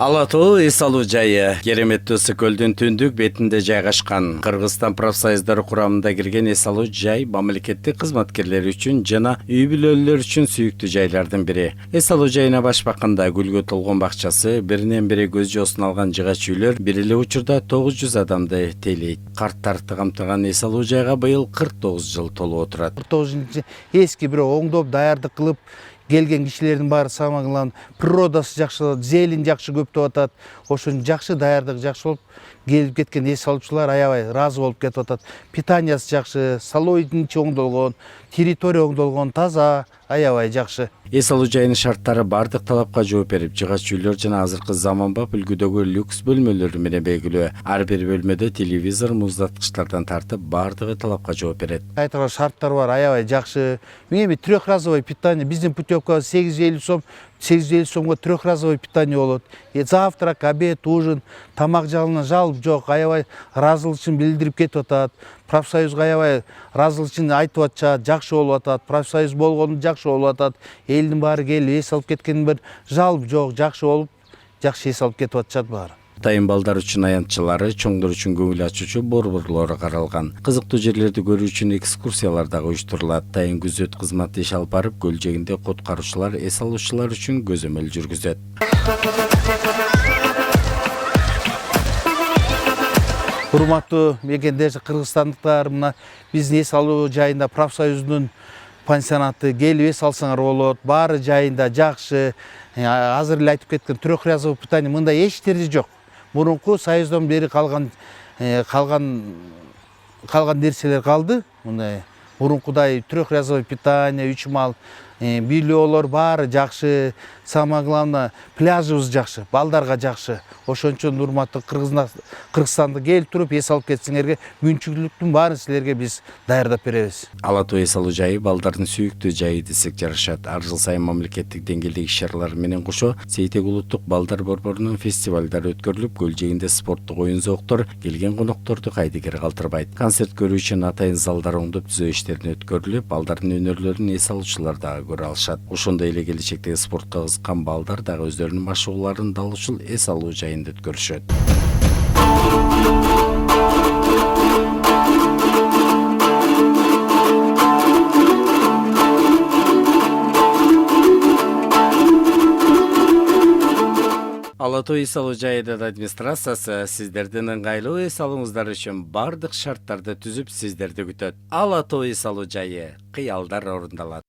Ала Тоо эс алуу жайы кереметтүү ысык көлдүн түндүк бетинде жайгашкан. Кыргызстан профсоюздары курамына кирген эс алуу жай мамлекеттик кызматкерлер үчүн жана үй бүлөлөр үчүн сүйүктүү жайлардын бири. Эс алуу жайына башпакында гүлгө толгон бакчасы, биринен бири көз жоосун алган жыгач үйлөр бир эле учурда 900 адамды тейлейт. Карттарды камтыган эс алуу жайга быйыл 49 жыл толуп отурат. 49 эски бирөө оңдоп даярдык кылып келген кишилердин баары самагланып, природасы жакшы, зелень жакшы көптөп атат. Ошон жакшы даярдык жакшы болуп келип кеткен эс алуучулар аябай ыраазы болуп кетип атат. Питаниясы жакшы, салоидин ичи оңдолгон, территория оңдолгон, таза, аябай жакшы. Эс алуу жайынын шарттары бардык талапка жооп берип, жыгач үйлөр жана азыркы заманбап үлгүдөгү люкс бөлмөлөр менен белгилүү. Ар бир бөлмөдө телевизор, муздаткычтардан тартып бардыгы талапка жооп берет. Айтылган шарттар бар, аябай жакшы. Эми трехразовый питание, биздин путевка 850 сом, 850 сомго трехразовый питание болот. Завтрак, обед, ужин, тамак жагынан жалоб жок, аябай ыраазылыгын билдирип кетип атат. Профсоюзга аябай ыраазылыгын айтып атышат, жакшы болуп атат. Профсоюз болгону жакшы болуп атат. Элдин баары келип эс алып кеткен бир жалоб жок, жакшы болуп, жакшы эс алып кетип атышат баары. Атайын балдар үчүн аянтчылары, чоңдор үчүн көңүл ачуучу борборлор каралган. Кызыктуу жерлерди көрүү үчүн экскурсиялар дагы уюштурулат. Атайын күзөт кызматы иш алып барып, көл жээгинде куткаруучулар эс алуучулар үчүн көзөмөл жүргүзөт. Урматтуу мекендеш кыргызстандыктар, мына биздин эс алуу жайында профсоюздун пансионаты келип эс алсаңар болот. Баары жайында жакшы. Азыр эле айтып кеткен трехразовый питание мындай эчтери жок. Мурунку союздан бери калган нерселер калды. Мындай мурункудай трехразовый питание, 3 мал, бийлөөлөр баары жакшы. Самое главное, пляжыбыз жакшы, балдарга жакшы. Ошон үчүн урматтуу Кыргызстанды келип туруп эс алып кетсеңерге мүмкүнчүлүктүн баарын силерге биз даярдап беребиз. Ала Тоо эс алуу жайы балдардын сүйүктүү жайы десек жарашат. Ар жыл сайын мамлекеттик деңгээлдеги иш-чаралар менен кошо Сейтек улуттук балдар борборунун фестивалдары өткөрүлүп, көл жээгинде спорттук оюн зооктор келген конокторду кайдыгер калтырбайт. Концерт көрүү үчүн атайын залдар оңдоп түзөө иштерин өткөрүлүп, балдардын өнөрлөрүн эс алуучулар дагы көрө алышат. Ошондой эле келечектеги спортко кызыккан балдар дагы өздөрүнүн машыгууларын дал ушул эс алуу жайында өткөрүшөт. Ала Тоо эс алуу жайынын администрациясы сиздердин ыңгайлуу эс алууңуздар үчүн бардык шарттарды түзүп сиздерди күтөт. Ала Тоо эс алуу жайы кыялдар орундалат.